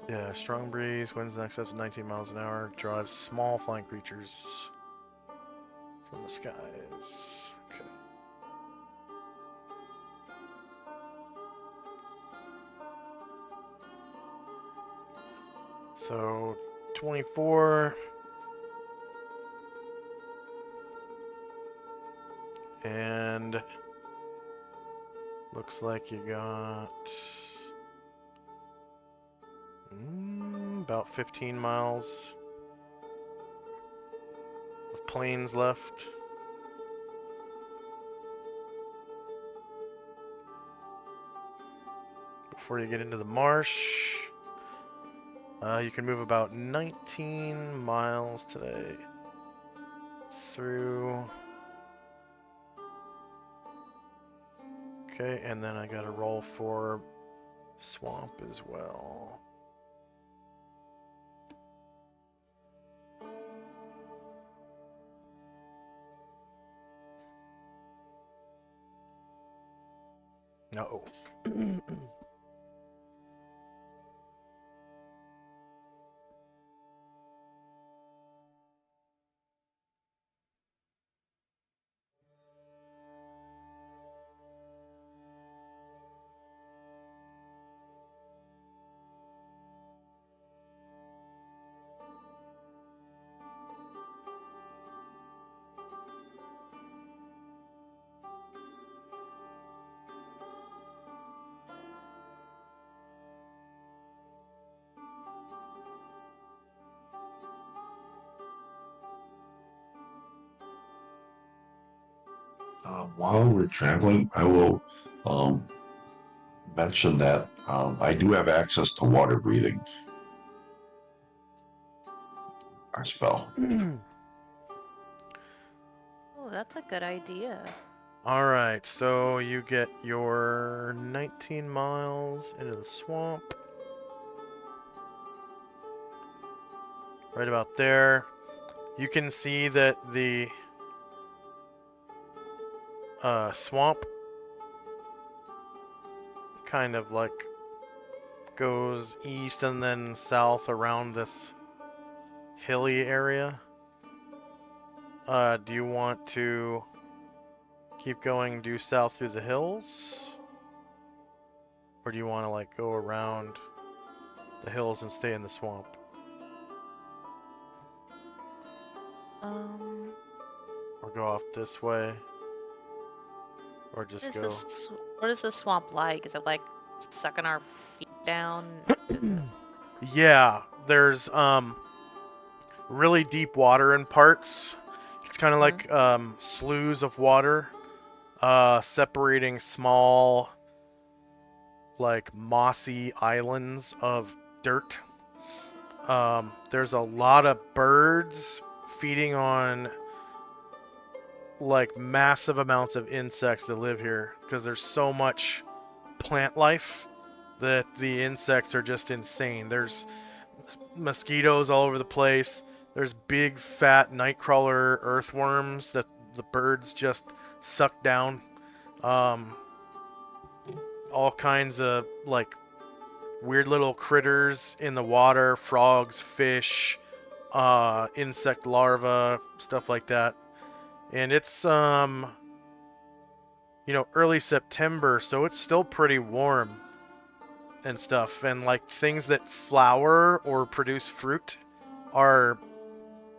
Yeah, strong breeze, winds in excess of 19 miles an hour, drives small flying creatures from the skies. Okay. So, 24. And looks like you got about 15 miles of plains left. Before you get into the marsh, you can move about 19 miles today through. Okay, and then I got to roll for swamp as well. No. While we're traveling, I will um, mention that I do have access to water breathing. Our spell. Oh, that's a good idea. Alright, so you get your 19 miles into the swamp. Right about there. You can see that the swamp kind of like goes east and then south around this hilly area. Do you want to keep going due south through the hills? Or do you want to like go around the hills and stay in the swamp? Um, Or go off this way? Or what just is go... what is the swamp like? Is it like sucking our feet down? Is it? Yeah, there's really deep water in parts. It's kind of Mhm. like sloughs of water separating small, like mossy islands of dirt. There's a lot of birds feeding on like massive amounts of insects that live here because there's so much plant life that the insects are just insane. There's mosquitoes all over the place. There's big fat nightcrawler earthworms that the birds just suck down. Um, all kinds of like weird little critters in the water, frogs, fish, insect larvae, stuff like that. And it's early September, so it's still pretty warm and stuff. And like things that flower or produce fruit are,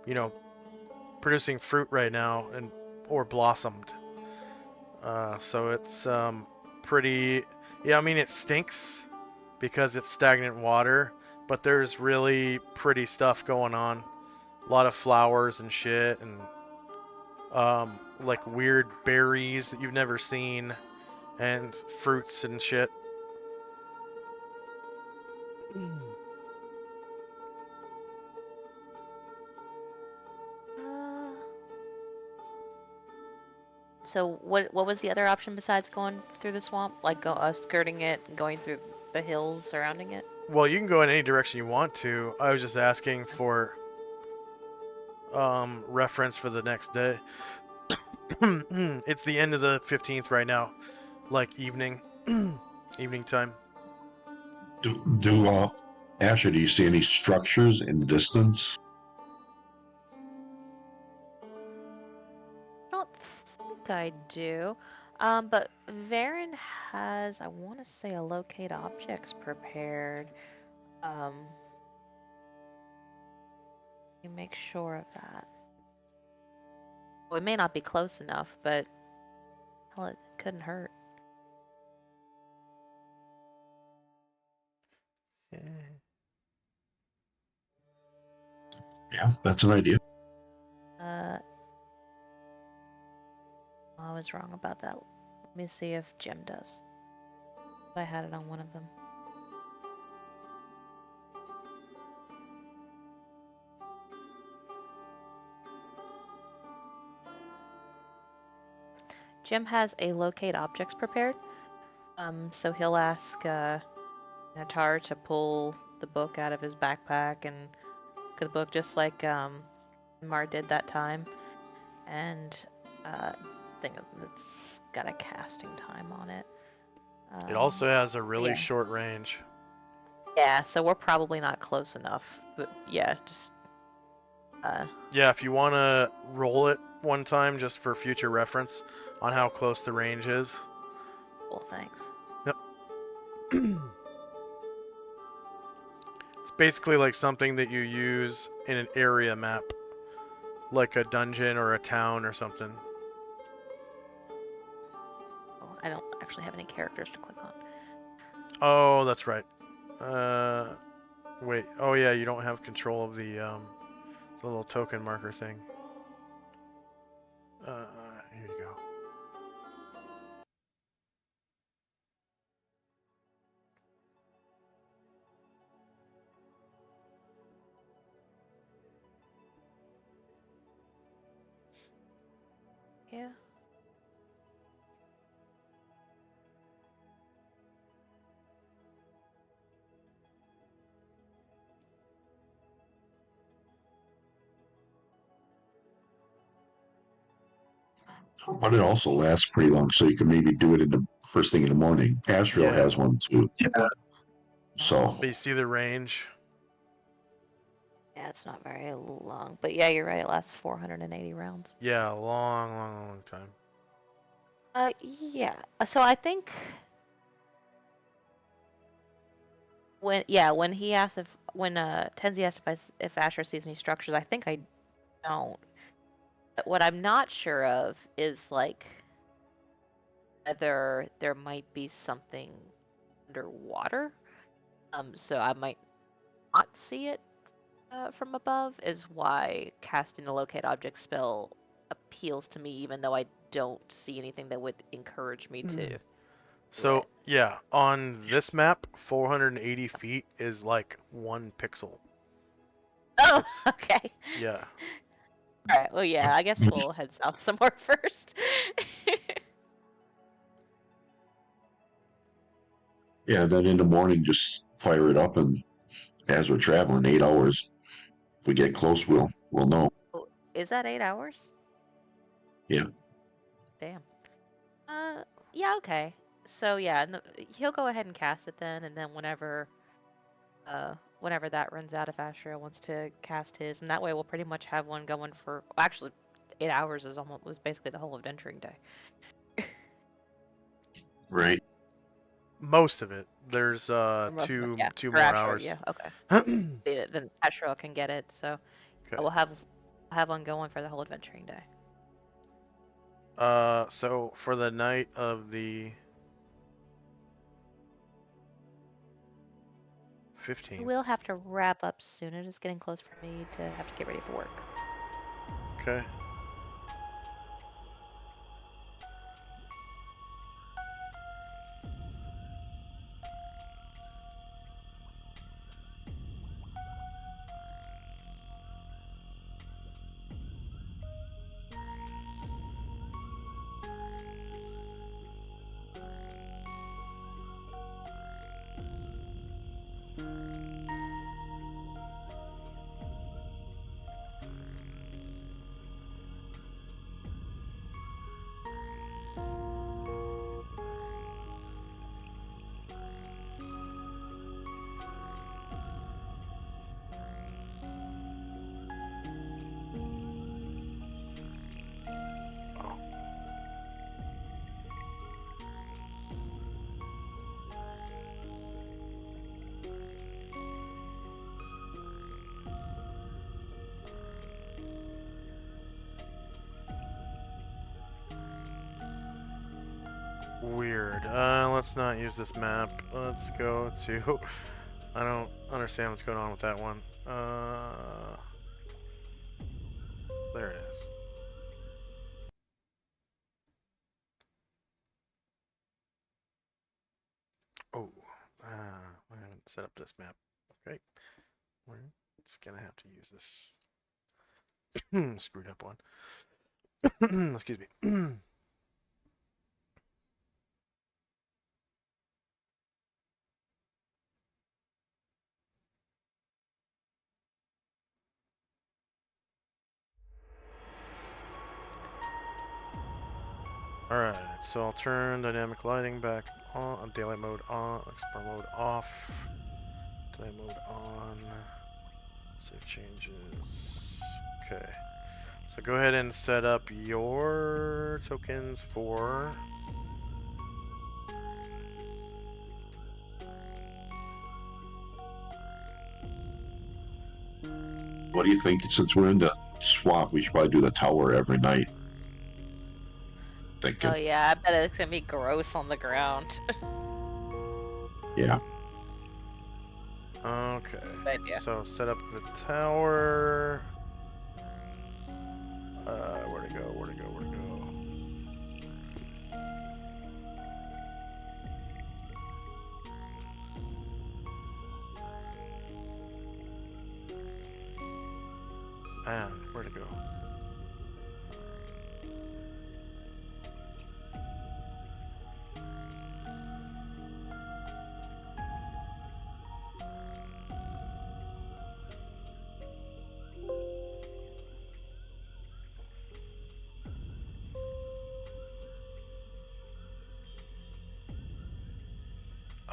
you know, producing fruit right now and or blossomed. So it's pretty. Yeah, I mean it stinks because it's stagnant water, but there's really pretty stuff going on. A lot of flowers and shit, and like weird berries that you've never seen, and fruits and shit. Uh, so what was the other option besides going through the swamp? Like skirting it and going through the hills surrounding it? Well, you can go in any direction you want to. I was just asking for reference for the next day. It's the end of the 15th right now, like evening, evening time. Do Asher, do you see any structures in the distance? I don't think I do. But Varen has, I want to say, a locate objects prepared. You make sure of that. Well, it may not be close enough, but hell, it couldn't hurt. Yeah, that's an idea. I was wrong about that. Let me see if Jim does. I had it on one of them. Jim has a locate objects prepared. So he'll ask Natar to pull the book out of his backpack and look at the book just like Mar did that time. And thing it's got a casting time on it. It also has a really yeah. short range. Yeah, so we're probably not close enough. But yeah, just Yeah, if you want to roll it one time just for future reference on how close the range is. cool, thanks. Yep. It's basically like something that you use in an area map, like a dungeon or a town or something. Oh, I don't actually have any characters to click on. Oh, that's right. Wait. Oh yeah, you don't have control of the little token marker thing. Here you go. Yeah. But it also lasts pretty long, so you can maybe do it in the first thing in the morning. Asheville Yeah. has one too. Yeah. So But you see the range? Yeah, it's not very long. But yeah, you're right, it lasts 480 rounds. Yeah, long time. Yeah. So I think when he asked when Tenzi asked if Asher sees any structures, I think I don't. But what I'm not sure of is like whether there might be something underwater. So I might not see it from above, is why casting the locate object spell appeals to me, even though I don't see anything that would encourage me to. do So it. yeah, on this map, 480 feet is like 1 pixel. Oh, It's- okay. Yeah. All right. Well, yeah. I guess we'll head south somewhere first. yeah, then in the morning just fire it up, and as we're traveling 8 hours, if we get close, we'll know. Oh, is that 8 hours? Yeah. Damn. Yeah. Okay. So yeah, he'll go ahead and cast it then, and then whenever that runs out, if Asher wants to cast his, and that way we'll pretty much have one going for. Well, actually, 8 hours was basically the whole adventuring day. Right. Most of it. There's For most of it, two yeah. two For more Asher, hours. yeah. Okay. Then Asher can get it. So Okay. we'll have one going for the whole adventuring day. So for the night of the 15th. We'll have to wrap up soon. It is getting close for me to have to get ready for work. Okay. Weird. Let's not use this map. Let's go to... I don't understand what's going on with that one. There it is. Oh, I haven't set up this map. Okay, we're just gonna have to use this screwed up one. Excuse me. Alright, so I'll turn dynamic lighting back on, daylight mode on, explore mode off, daylight mode on, save changes. Okay, so go ahead and set up your tokens for... What do you think? Since we're in the swamp, we should probably do the tower every night. Thinking. Oh yeah, I bet it's gonna be gross on the ground. Yeah. Okay, Good idea. so set up the tower. Where to go, where to go, where to go? And where to go?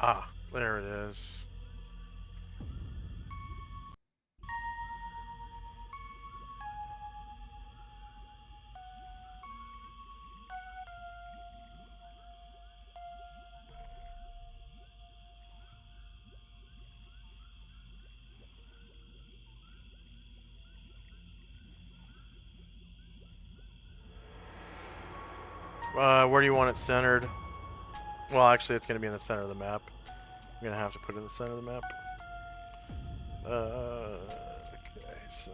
Ah, there it is. Where do you want it centered? Well, actually, it's going to be in the center of the map. I'm going to have to put it in the center of the map. Okay, so...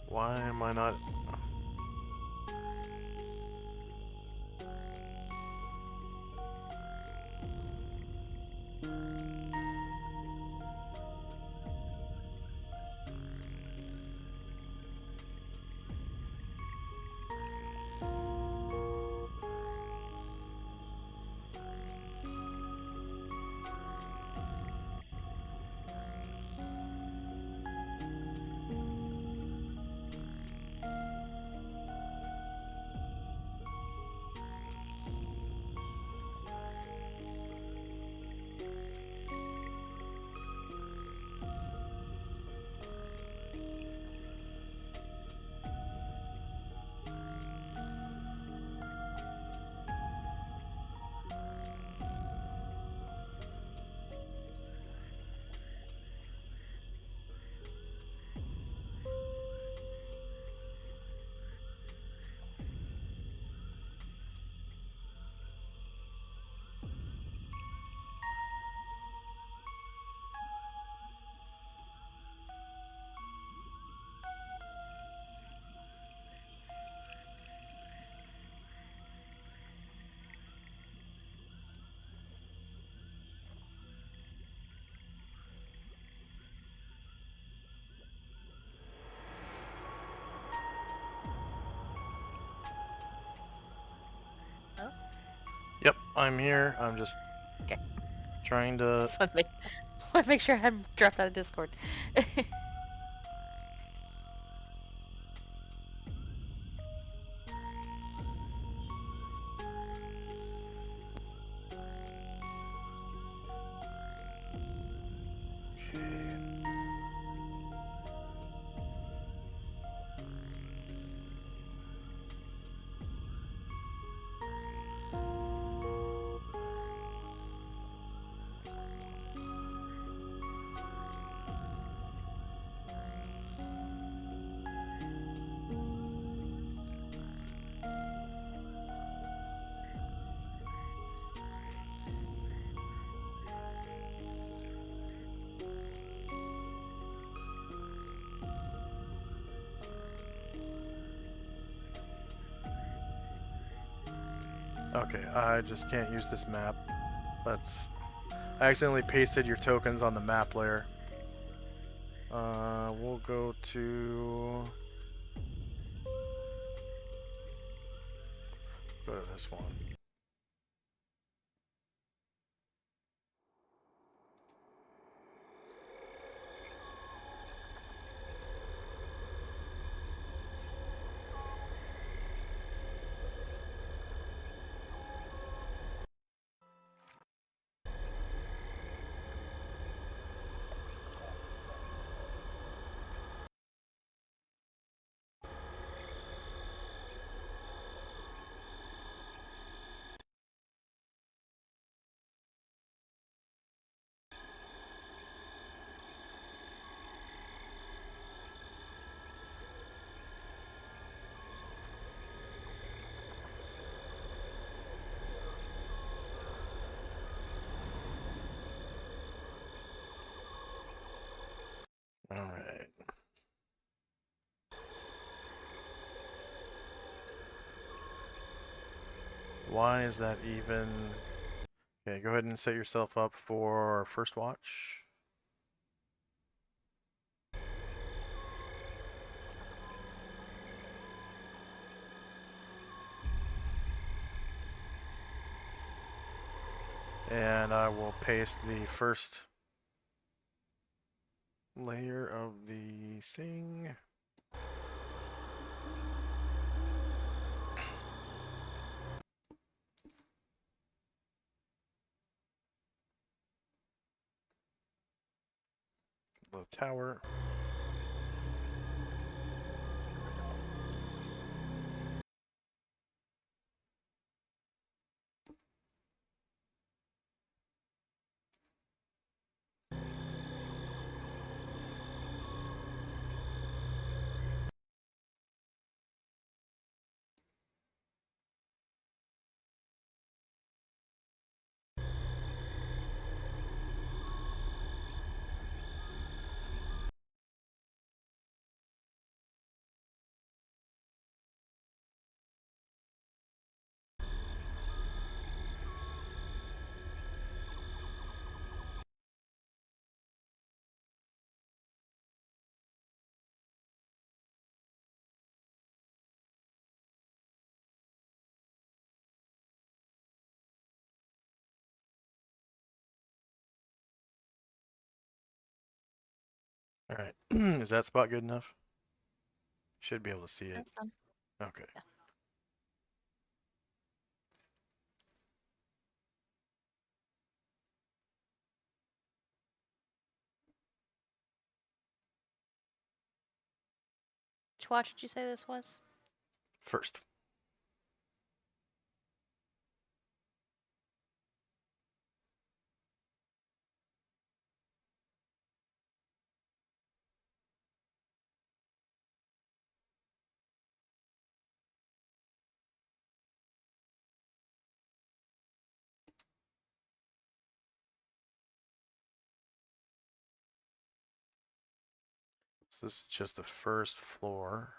Why am I not... Oh, Yep, I'm here. I'm just okay. trying to... Just want to make sure I hadn't dropped out of Discord. Okay, I just can't use this map. Let's. I accidentally pasted your tokens on the map layer. We'll go to. Go to this one. Alright. Why is that even... Okay, go ahead and set yourself up for first watch. And I will paste the first layer of the thing. Low tower. Alright. Is that spot good enough? Should be able to see it. That's fun. Okay. Yeah. Which watch did you say this was? First. So this is just the first floor.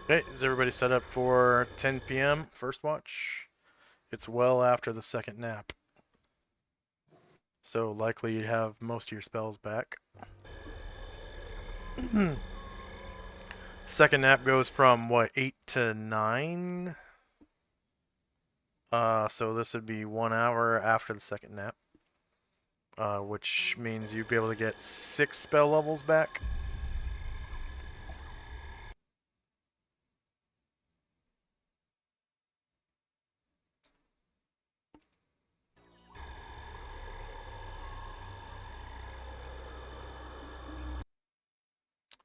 Okay, is everybody set up for 10 p.m. first watch? It's well after the second nap. So likely you'd have most of your spells back. Second nap goes from what, 8 to 9? So this would be 1 hour after the second nap. Which means you'd be able to get 6 spell levels back.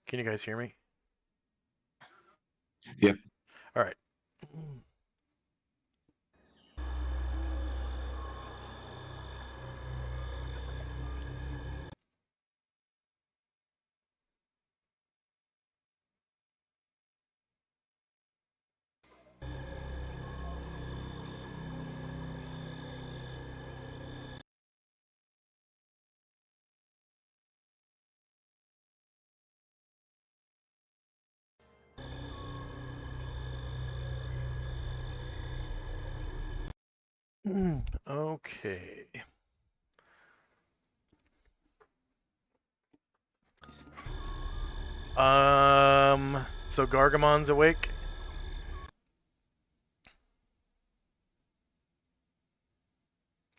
Can you guys hear me? Yep. All right. Okay. So Gargamon's awake.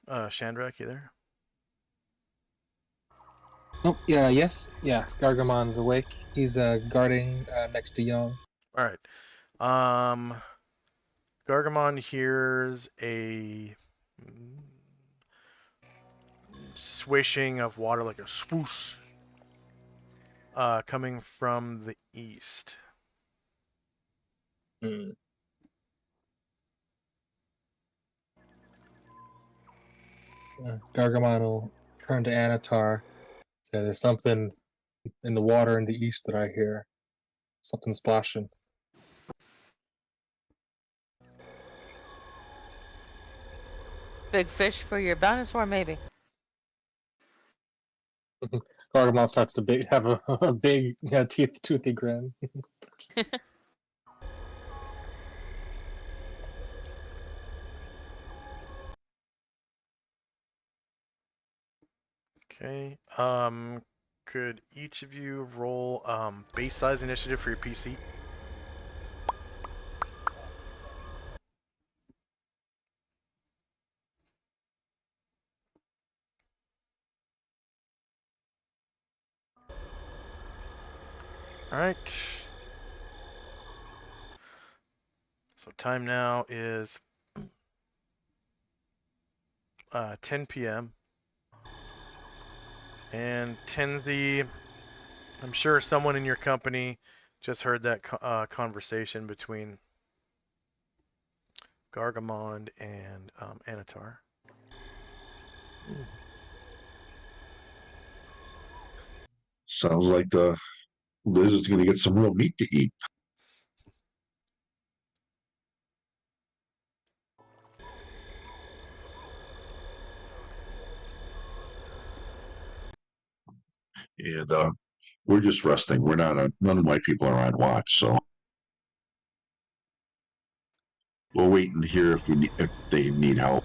Shandrak, you there? Oh, yeah, yes, yeah. Gargamon's awake. He's guarding next to Young. All right. Gargamon hears a swishing of water, like a swoosh, coming from the east. Gargamon will turn to Anatar. Say, "There's something in the water in the east that I hear. Something splashing." Big fish for your dinosaur, maybe. Gargamon starts to have a big, toothy grin. Okay. Could each of you roll base size initiative for your PC? All right. So time now is 10 p.m. And Tenzi, I'm sure someone in your company just heard that conversation between Gargamond and Anatar. Sounds like the lizard's going to get some real meat to eat. And we're just resting. We're not. None of my people are on watch, so we'll wait and hear if they need help.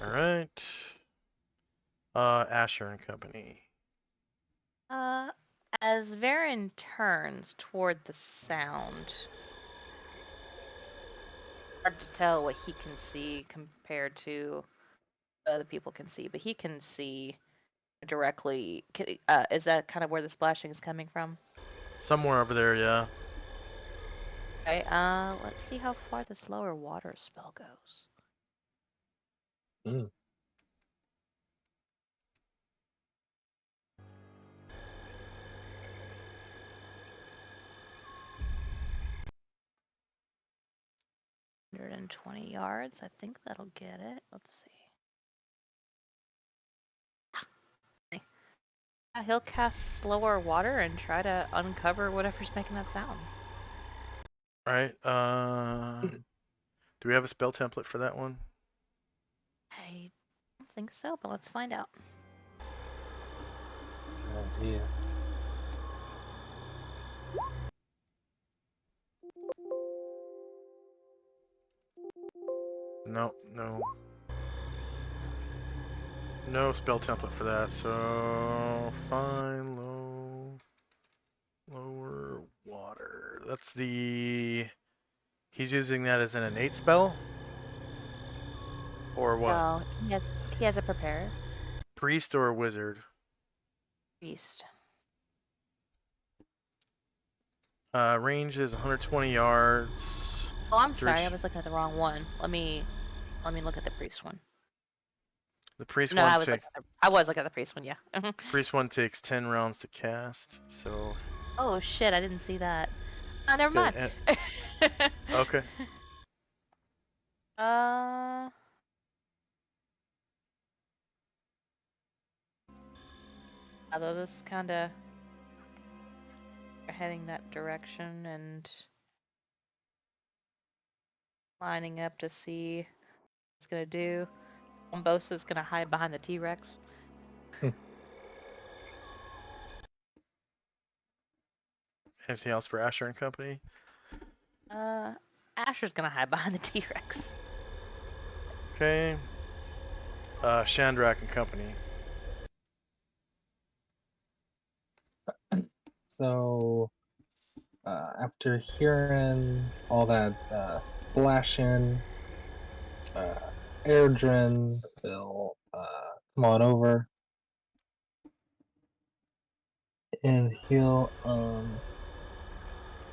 All right. Asher and Company. As Varen turns toward the sound, hard to tell what he can see compared to other people can see, but he can see directly. Is that kind of where the splashing is coming from? Somewhere over there, yeah. Okay, let's see how far this lower water spell goes. Mm. 120 yards. I think that'll get it. Let's see. Yeah, he'll cast slower water and try to uncover whatever's making that sound. All right. Do we have a spell template for that one? I don't think so, but let's find out. Oh dear. No, no. No spell template for that, so fine, lower water. That's the... He's using that as an innate spell? Or what? No, he has a prepared Priest or wizard? priest. Range is 120 yards. Oh, I'm sorry, I Duration. was looking at the wrong one. Let me look at the priest one. The priest No, one I was looking at the priest one. Yeah. priest one takes 10 rounds to cast. So Oh shit, I didn't see that. Oh, never okay, mind. okay. Uh, although this kind of are heading that direction and lining up to see what it's gonna do. Bombosa's gonna hide behind the T-Rex. Anything else for Asher and company? Asher's gonna hide behind the T-Rex. Okay. Shandrak and company. So after hearing all that splashing, Airdrin will come on over, and he'll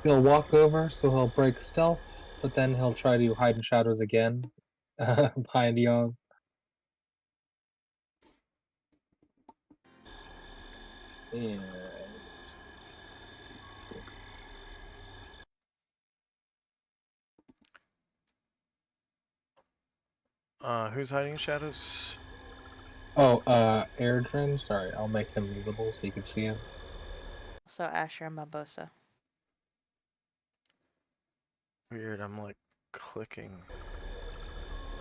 walk over, so he'll break stealth, but then he'll try to hide in shadows again behind Young. And Who's hiding in shadows? Airdrin, sorry, I'll make him visible so you can see him. So Asher and Bombosa. Weird, I'm like clicking.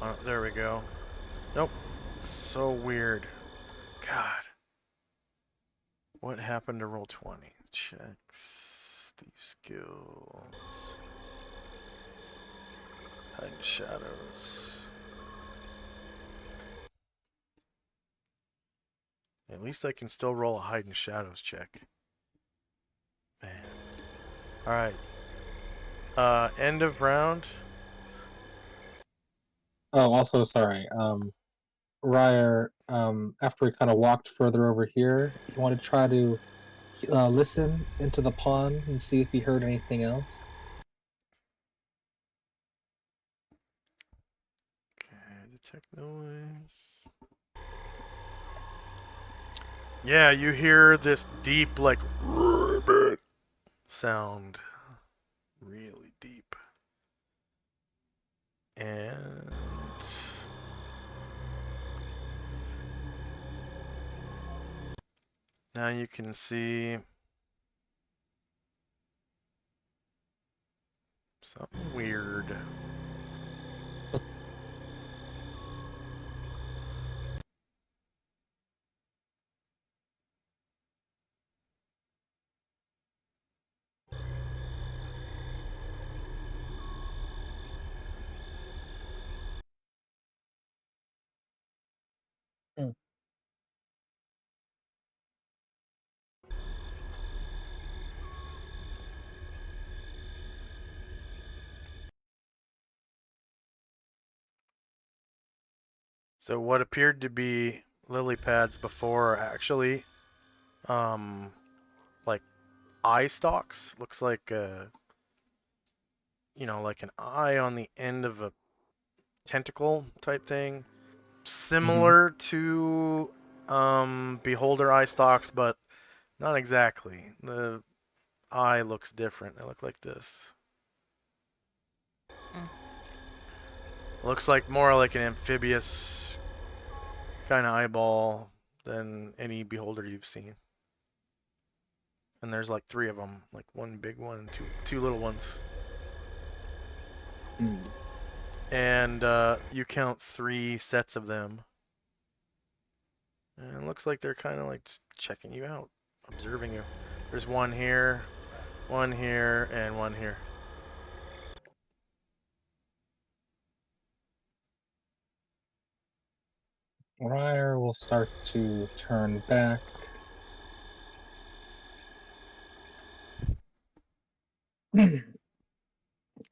Oh, there we go. Nope. It's so weird. God. What happened to roll 20? Checks. These skills. Hide in shadows. At least I can still roll a hide in shadows check. Man. Alright. End of round. Oh, also, sorry, Ryer, after we kind of walked further over here, you want to try to listen into the pond and see if he heard anything else? Okay, detect noise. Yeah, you hear this deep, like, sound. Really deep. And now you can see something weird. Hmm. So what appeared to be lily pads before are actually, like eye stalks. Looks like like an eye on the end of a tentacle type thing. Similar to beholder eye stalks, but not exactly. The eye looks different. They look like this. Mm. Looks like more like an amphibious kind of eyeball than any beholder you've seen. And there's like 3 of them, like one big one and two little ones. Hmm. And you count 3 sets of them. And it looks like they're kind of like just checking you out, observing you. There's one here, and one here. Ryer will start to turn back. And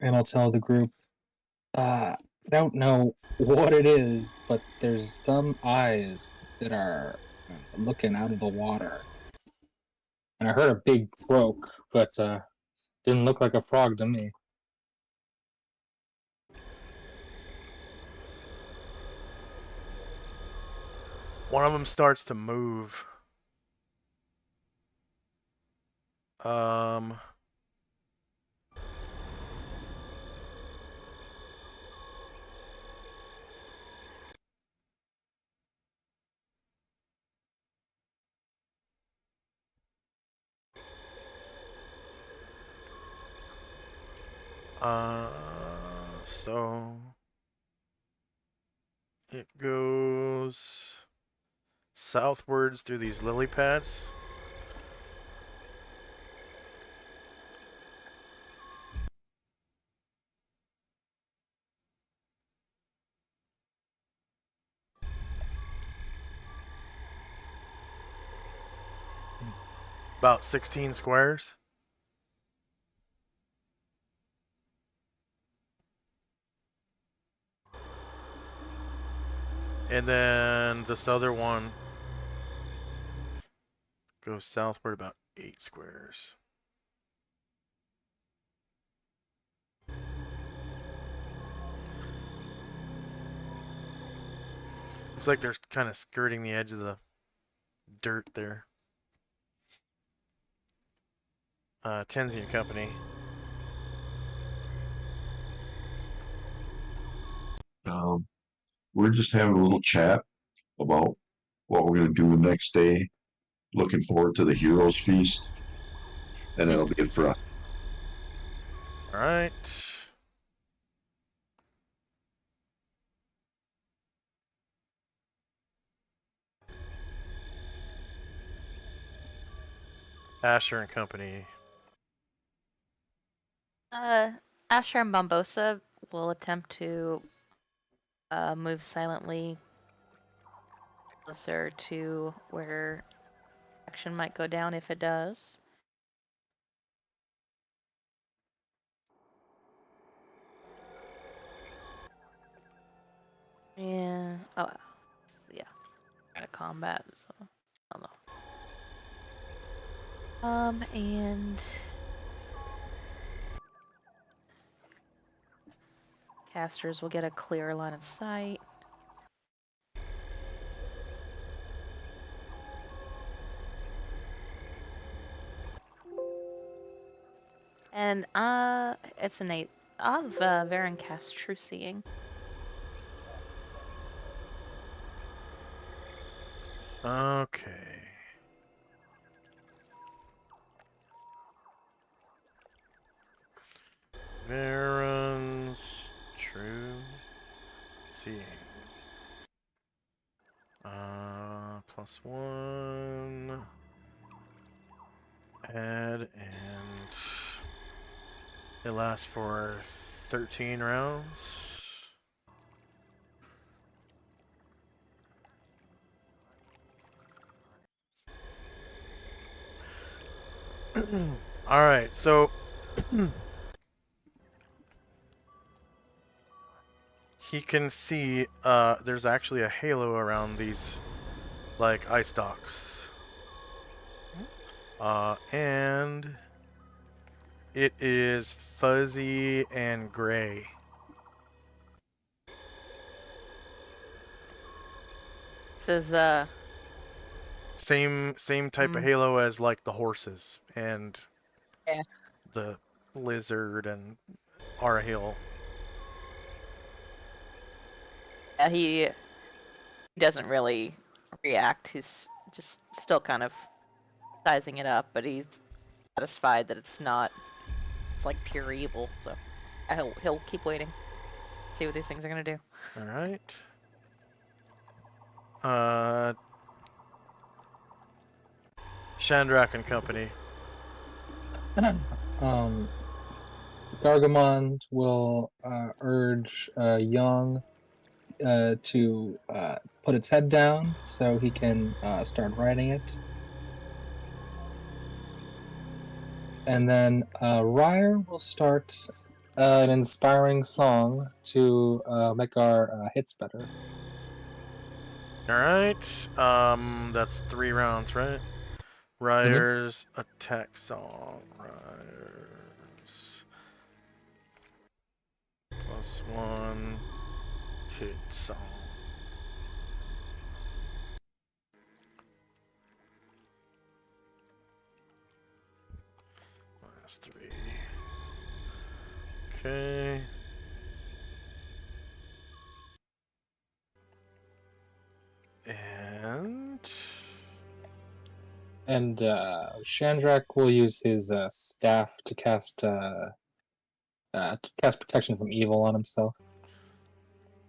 I'll tell the group, I don't know what it is, but there's some eyes that are looking out of the water. And I heard a big croak, but didn't look like a frog to me. One of them starts to move. Um, so it goes southwards through these lily pads. About 16 squares. And then this other one goes southward about 8 squares. Looks like they're kind of skirting the edge of the dirt there. Ten's in your company. We're just having a little chat about what we're going to do the next day. Looking forward to the Heroes Feast. And that'll be it for us. All right. Asher and company. Asher and Bombosa will attempt to move silently closer to where action might go down if it does. Yeah. Oh, yeah. Out of combat, so I don't know. And casters will get a clear line of sight. And it's an 8. I'll have Varen cast True Seeing. Okay. Varen's True Seeing. +1. Add, and it lasts for 13 rounds. Alright, so he can see there's actually a halo around these like ice docks. And it is fuzzy and gray. Says Same type of halo as like the horses and yeah. the lizard and Arahil. Yeah, he doesn't really react. He's just still kind of sizing it up, but he's satisfied that it's not. It's like pure evil. So he'll keep waiting, see what these things are gonna do. All right. Shandrak and company. Gargamond will urge Young to put its head down so he can start riding it. And then Ryer will start an inspiring song to make our hits better. Alright. That's 3 rounds, right? Ryer's attack song. Ryer's +1 hit song. -3. Okay. And Shandrak will use his staff to cast protection from evil on himself.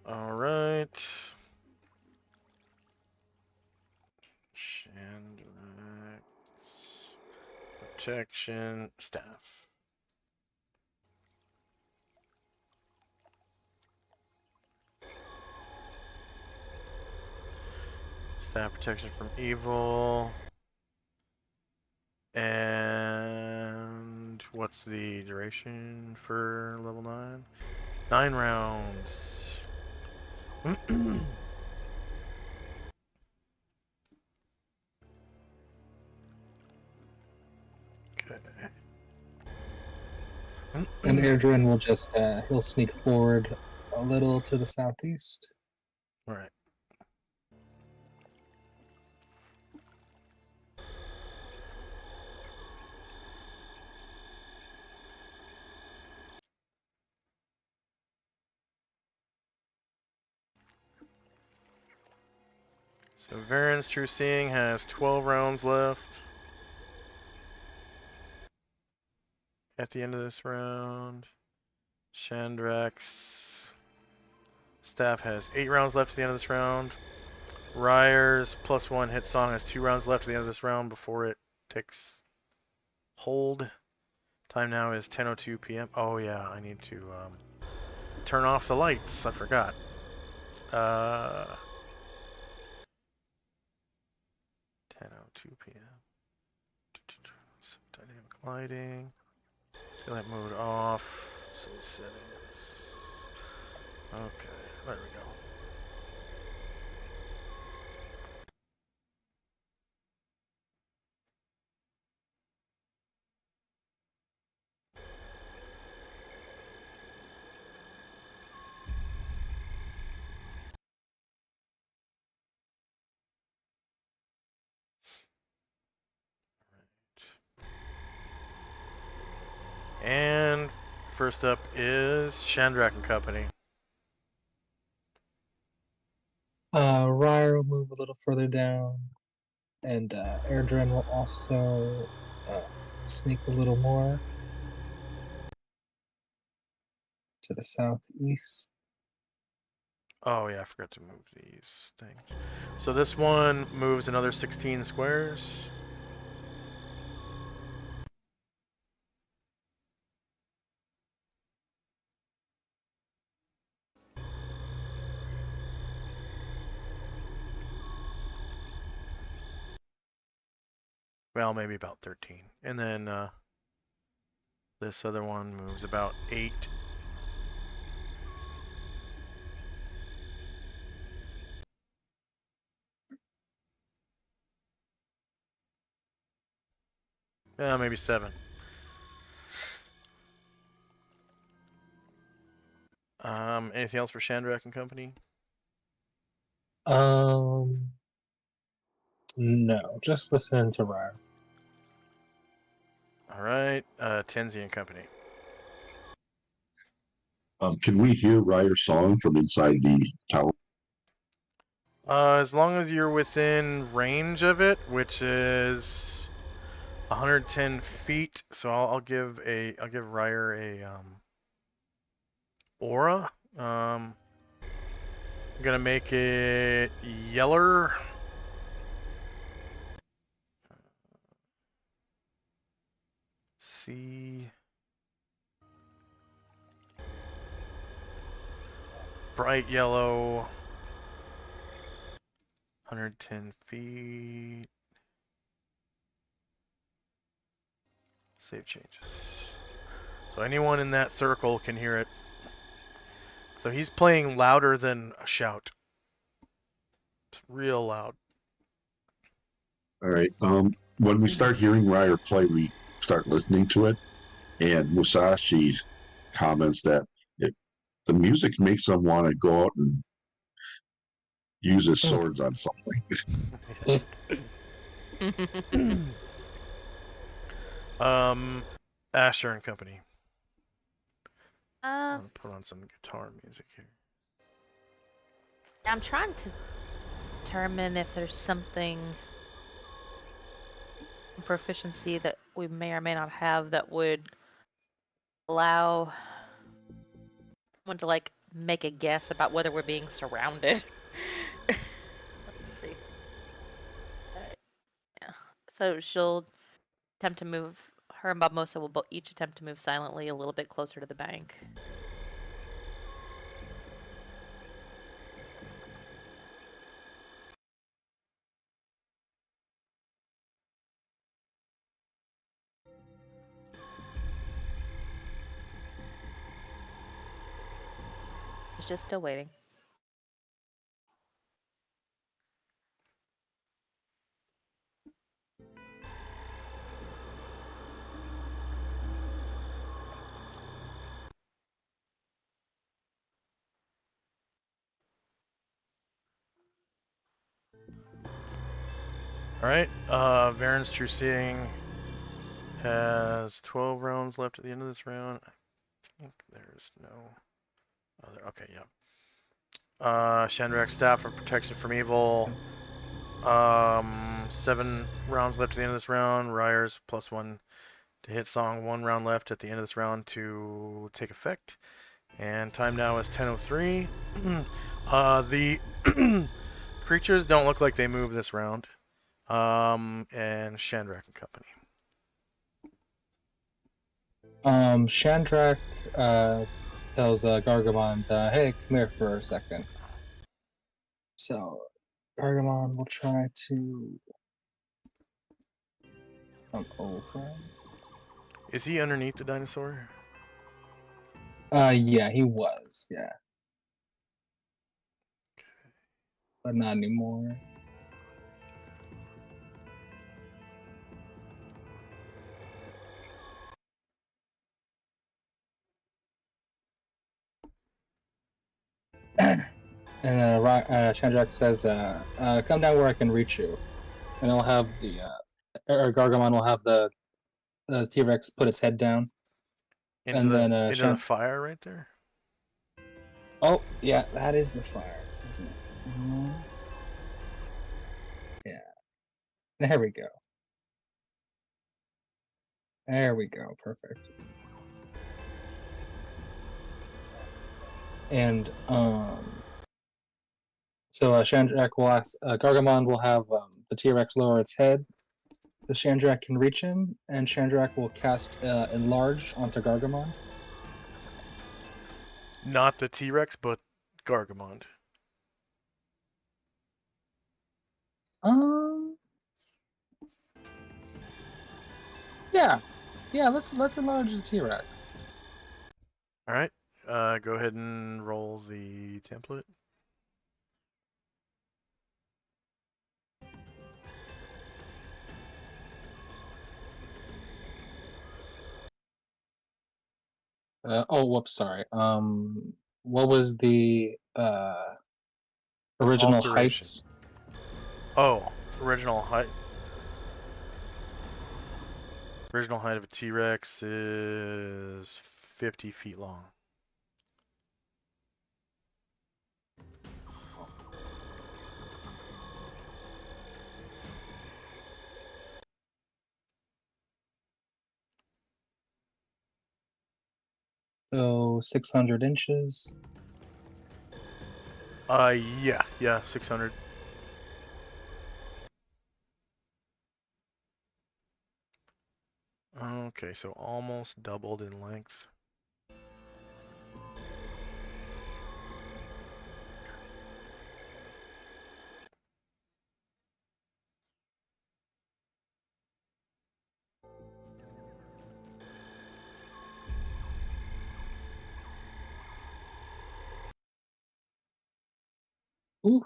Alright. Shandrak's protection staff. Staff protection from evil. And what's the duration for level 9? 9 rounds. Okay. And Airdrin will just he'll sneak forward a little to the southeast. Right. So Varen's True Seeing has 12 rounds left. At the end of this round, Shandrak's staff has 8 rounds left at the end of this round. Ryer's +1 hit song has 2 rounds left at the end of this round before it takes hold. Time now is 10:02 p.m. Oh yeah, I need to turn off the lights. I forgot. 10:02 p.m. Dynamic lighting. Daylight mode off. Some settings. Okay, there we go. And first up is Shandrak and Company. Ryer will move a little further down, and Airdrin will also sneak a little more to the southeast. Oh yeah, I forgot to move these things. So this one moves another 16 squares. Well, maybe about 13. And then this other one moves about 8. Yeah, maybe 7. Anything else for Shandrak and Company? No, just listen to Ryer. All right, Tenzi and Company. Can we hear Ryer's song from inside the tower? As long as you're within range of it, which is 110 feet, so I'll give Ryer a aura. I'm gonna make it yeller. See, bright yellow. 110 feet. Save changes. So anyone in that circle can hear it. So he's playing louder than a shout. It's real loud. All right. When we start hearing Ryer play, we start listening to it, and Musashi comments that the music makes them want to go out and use his swords on something. Asher and Company. Uh, I'm gonna put on some guitar music here. I'm trying to determine if there's something proficiency that we may or may not have that would allow one to like make a guess about whether we're being surrounded. Let's see. Yeah. So she'll attempt to move. Her and Bob will each attempt to move silently a little bit closer to the bank. She's just still waiting. Alright, Varen's True Seeing has 12 rounds left at the end of this round. I think there's no other. Okay, yeah. Shandrak's Staff for Protection from Evil. 7 rounds left at the end of this round. Ryer's +1 to hit song. 1 round left at the end of this round to take effect. And time now is 10:03. The creatures don't look like they move this round. And Shandrak and Company. Shandrak tells Gargamon, hey, come here for a second. So, Gargamon will try to come over. Is he underneath the dinosaur? Yeah, he was, yeah. But not anymore. And Shandrak says, come down where I can reach you. And I'll have the, or Gargamon will have the T-Rex put its head down. Into the fire right there? Oh, yeah, that is the fire, isn't it? Mm-hmm. Yeah. There we go. There we go. Perfect. And so Shandrak will ask, Gargamon will have the T-Rex lower its head so Shandrak can reach him, and Shandrak will cast Enlarge onto Gargamon. Not the T-Rex, but Gargamon. Yeah. Yeah, let's enlarge the T-Rex. Alright. Go ahead and roll the template. Whoops, sorry. What was the original Alteration. height? Oh, original height. Original height of a T-Rex is 50 feet long. So 600 inches. Yeah, 600. Okay, so almost doubled in length. Ooh.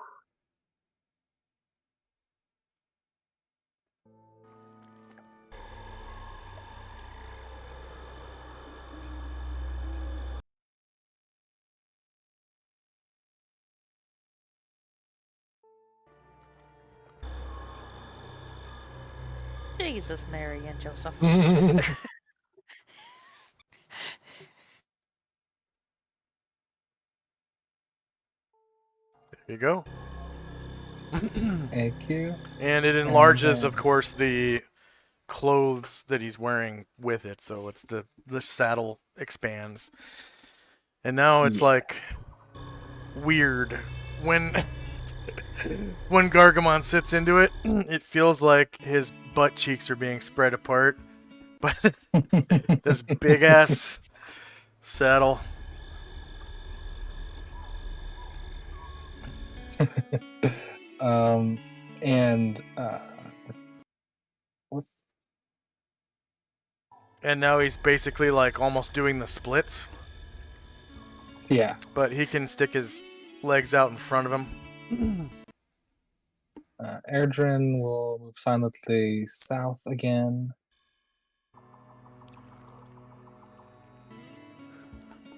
Jesus, Mary, and Joseph. There you go. Thank you. And it enlarges, then- of course, the clothes that he's wearing with it, so it's the saddle expands. And now it's Yeah. like weird when when Gargamon sits into it, it feels like his butt cheeks are being spread apart by this big ass saddle. And And now he's basically like almost doing the splits, yeah, but he can stick his legs out in front of him. Erdrin will move silently south again.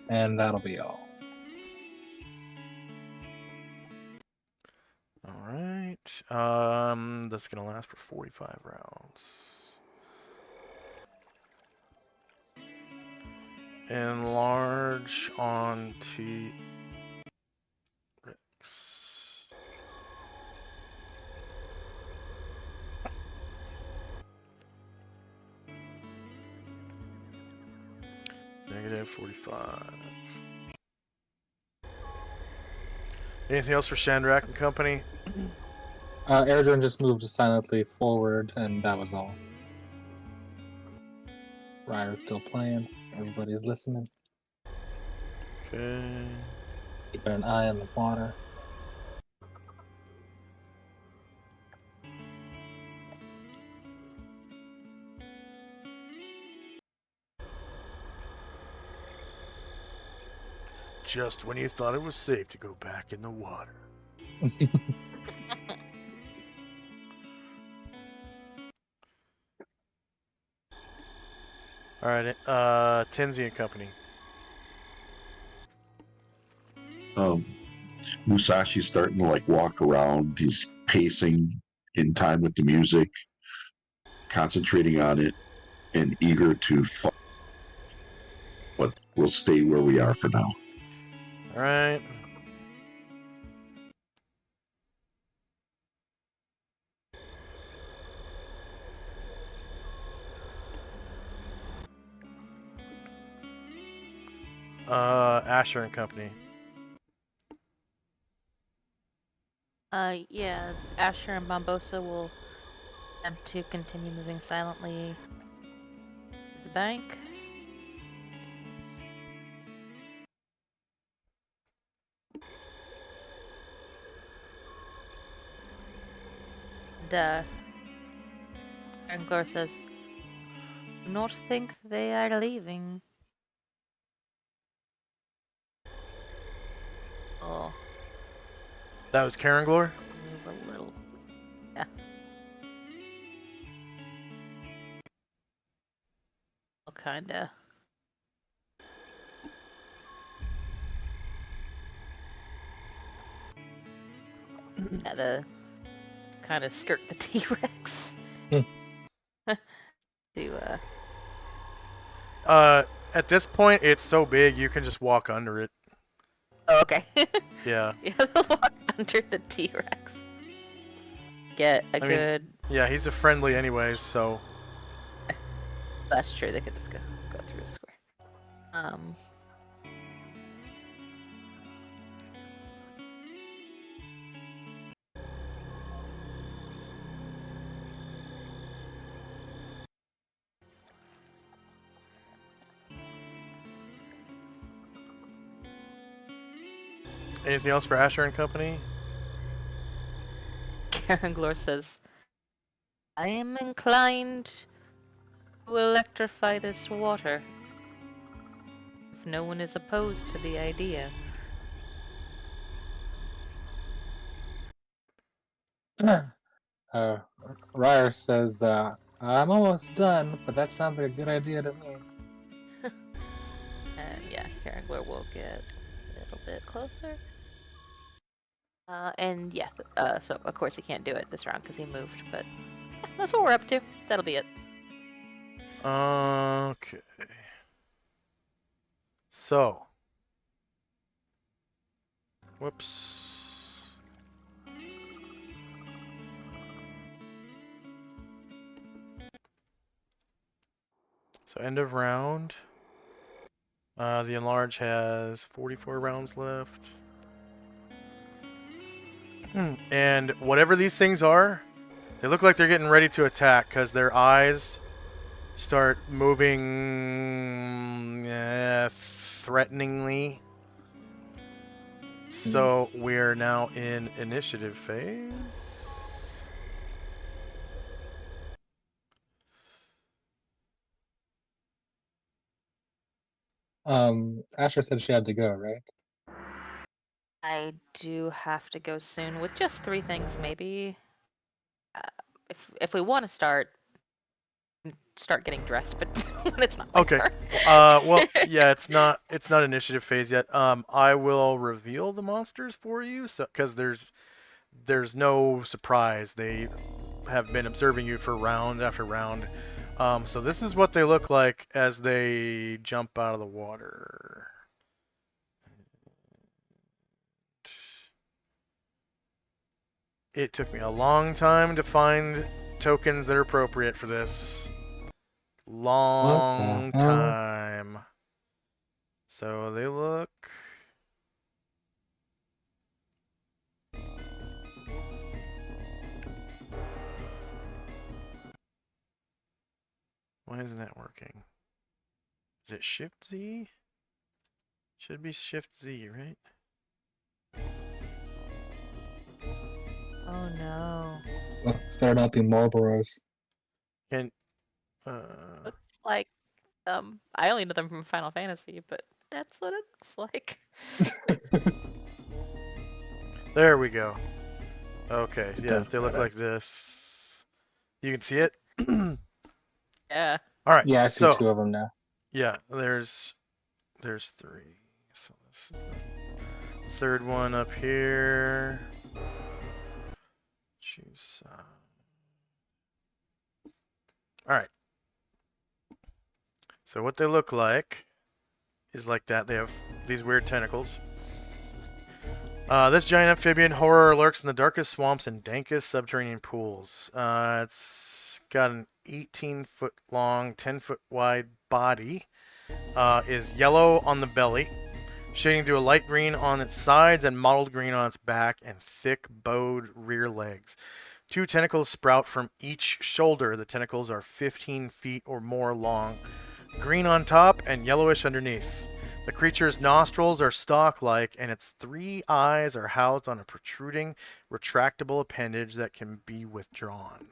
And that'll be all. Alright. That's gonna last for 45 rounds. Enlarge on T-Rex. Negative 45. Anything else for Shandrak and company? Erdrin just moved silently forward, and that was all. Ryer's still playing. Everybody's listening. Okay. Keeping an eye on the water. Just when you thought it was safe to go back in the water. Alright, Tenzi and company. Musashi's starting to like walk around. He's pacing in time with the music, concentrating on it, and eager to fight. But we'll stay where we are for now. Alright. Asher and company. Yeah, Asher and Bombosa will attempt to continue moving silently to the bank. And, Ernglar says, "Do not think they are leaving." Oh, That was Karenglor? move a little. Yeah. I'll kinda. Gotta kind of skirt the T-Rex. to At this point, it's so big you can just walk under it. Oh, okay. Yeah. Yeah, they'll walk under the T-Rex. Get a good. Yeah, he's a friendly anyways, so. That's true. They could just go through the square. Anything else for Asher and company? Karen Glor says, "I am inclined to electrify this water. If no one is opposed to the idea." uh, Ryer says, I'm almost done, but that sounds like a good idea to me. And yeah, Carangler will get a little bit closer. And yeah, so of course he can't do it this round because he moved, but yeah, that's what we're up to. That'll be it. Okay. So. Whoops. So end of round. The enlarge has 44 rounds left. And whatever these things are, they look like they're getting ready to attack because their eyes start moving threateningly. So we're now in initiative phase. Asher said she had to go, right? I do have to go soon with just 3 things, maybe. If we want to start getting dressed, but when it's not my Okay. turn. Well, yeah, it's not initiative phase yet. I will reveal the monsters for you, so because there's no surprise. They have been observing you for round after round. So this is what they look like as they jump out of the water. It took me a long time to find tokens that are appropriate for this. Long What the hell? time. So they look. Why isn't that working? Is it Shift Z? Should be Shift Z, right? Oh no. Well, it's better not be Marlboros. Can Looks like I only know them from Final Fantasy, but that's what it looks like. there we go. Okay, It yeah, does they look kinda. like this. You can see it. Yeah. All right. Yeah, I see So 2 of them now. yeah, there's 3. So this is the third one up here. Choose. All right. So what they look like is like that. They have these weird tentacles. This giant amphibian horror lurks in the darkest swamps and dankest subterranean pools. It's got an 18-foot long, 10-foot wide body. Is yellow on the belly, shading to a light green on its sides and mottled green on its back, and thick bowed rear legs. 2 tentacles sprout from each shoulder. The tentacles are 15 feet or more long, green on top and yellowish underneath. The creature's nostrils are stalk-like, and its 3 eyes are housed on a protruding, retractable appendage that can be withdrawn.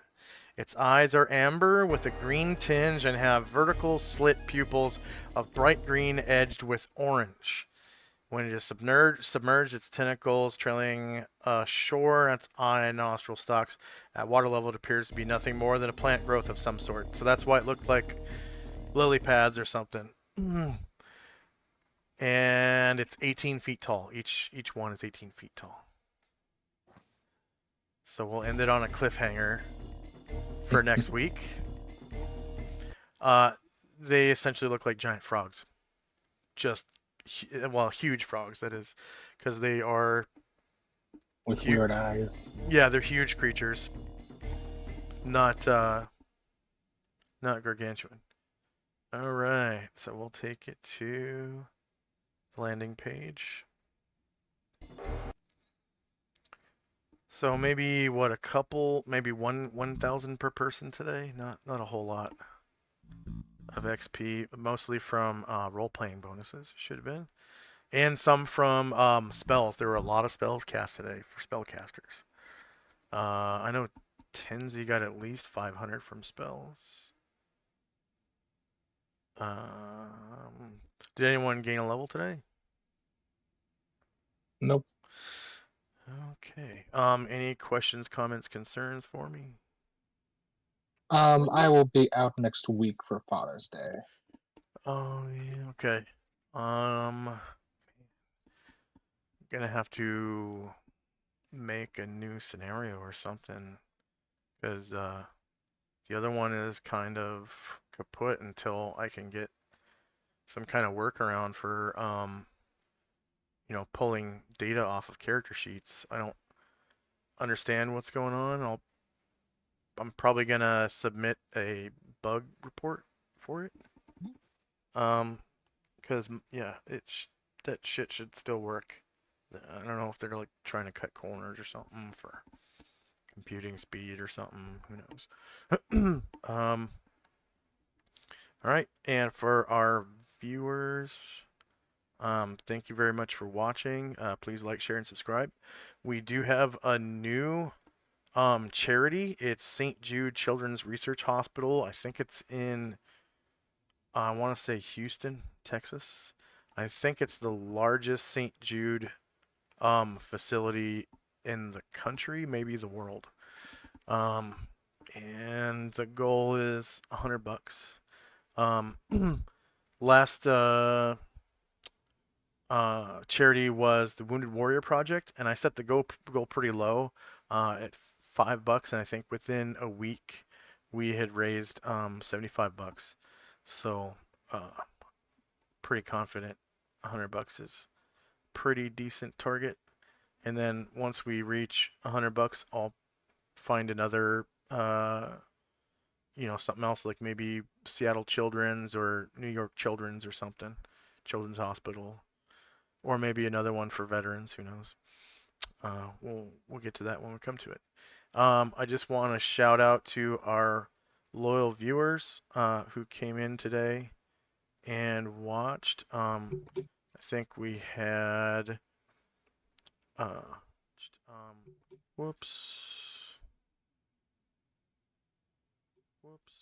Its eyes are amber with a green tinge and have vertical slit pupils of bright green edged with orange. When it is submerged, its tentacles trailing ashore, its eye and nostril stalks. At water level, it appears to be nothing more than a plant growth of some sort. So that's why it looked like lily pads or something. And it's 18 feet tall. Each one is 18 feet tall. So we'll end it on a cliffhanger for next week. They essentially look like giant frogs. Just, huge frogs, that is. Because they are... With weird eyes. Yeah, they're huge creatures. Not gargantuan. Alright, so we'll take it to the landing page. So maybe maybe 1,000 per person today? Not a whole lot of XP, mostly from role-playing bonuses, should have been. And some from spells. There were a lot of spells cast today for spellcasters. I know Tenzi got at least 500 from spells. Did anyone gain a level today? Nope. Okay. Any questions, comments, concerns for me? I will be out next week for Father's Day. Oh yeah. Okay. Gonna have to make a new scenario or something, because the other one is kind of kaput until I can get some kind of workaround for pulling data off of character sheets. I don't understand what's going on. I'm probably gonna submit a bug report for it. Because yeah, that shit should still work. I don't know if they're like trying to cut corners or something for computing speed or something. Who knows? All right, and for our viewers, thank you very much for watching. Please like, share, and subscribe. We do have a new charity. It's St. Jude Children's Research Hospital. I think it's in I want to say Houston, Texas. I think it's the largest St. Jude facility in the country, maybe the world. Um, and the goal is $100. Um, last charity was the Wounded Warrior Project, and I set the goal pretty low at $5, and I think within a week we had raised $75. So pretty confident $100 is pretty decent target. And then once we reach $100, I'll find another something else, like maybe Seattle Children's or New York Children's or something, Children's Hospital, or maybe another one for veterans. Who knows? We'll get to that when we come to it. I just want to shout out to our loyal viewers who came in today and watched. I think we had. Whoops. Whoops.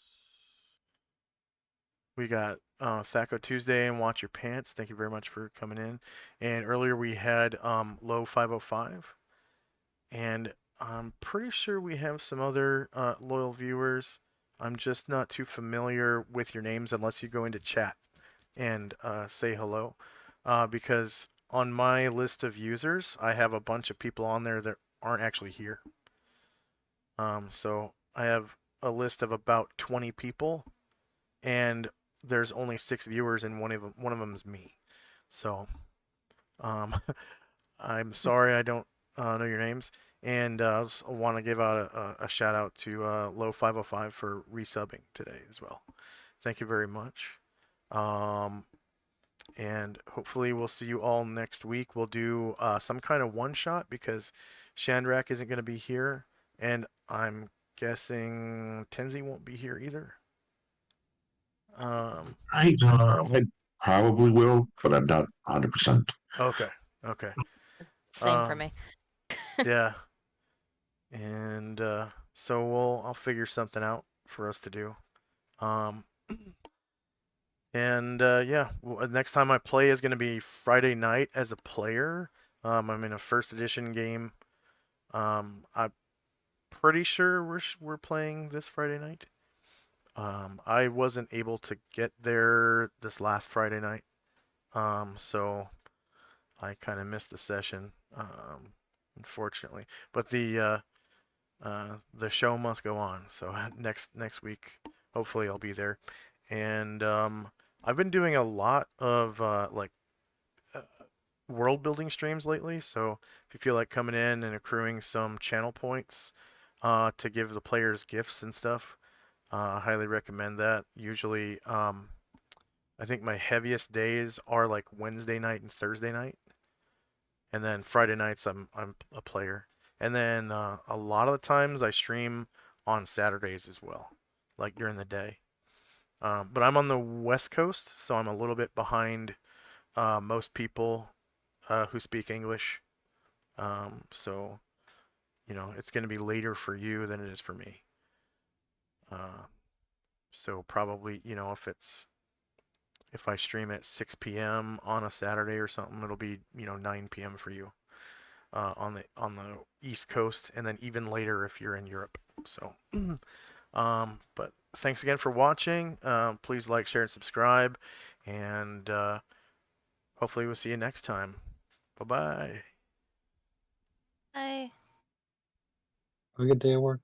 We got Thaco Tuesday and Watch Your Pants. Thank you very much for coming in. And earlier we had Low 505. And I'm pretty sure we have some other loyal viewers. I'm just not too familiar with your names unless you go into chat and say hello. Because on my list of users, I have a bunch of people on there that aren't actually here. So I have a list of about 20 people, and there's only 6 viewers, and one of them is me. So, I'm sorry I don't know your names, and I want to give out a shout out to Low 505 for resubbing today as well. Thank you very much. And hopefully we'll see you all next week. We'll do some kind of one shot because Shandrak isn't going to be here, and I'm guessing Tenzi won't be here either. I probably will, but I'm not 100%. Okay. Okay. Same for me. Yeah. And so I'll figure something out for us to do. Um, and yeah, next time I play is going to be Friday night as a player. I'm in a first edition game. I'm pretty sure we're playing this Friday night. I wasn't able to get there this last Friday night. So I kind of missed the session, unfortunately. But the show must go on. So next week, hopefully I'll be there. And I've been doing a lot of world building streams lately. So if you feel like coming in and accruing some channel points to give the players gifts and stuff, I highly recommend that. Usually, I think my heaviest days are like Wednesday night and Thursday night, and then Friday nights I'm a player, and then a lot of the times I stream on Saturdays as well, like during the day. But I'm on the West Coast, so I'm a little bit behind most people who speak English. So it's going to be later for you than it is for me. So probably if I stream at 6 p.m. on a Saturday or something, it'll be 9 p.m. for you. on the East Coast, and then even later if you're in Europe. So, but thanks again for watching. Please like, share, and subscribe, and hopefully we'll see you next time. Bye bye. Bye. Have a good day at work.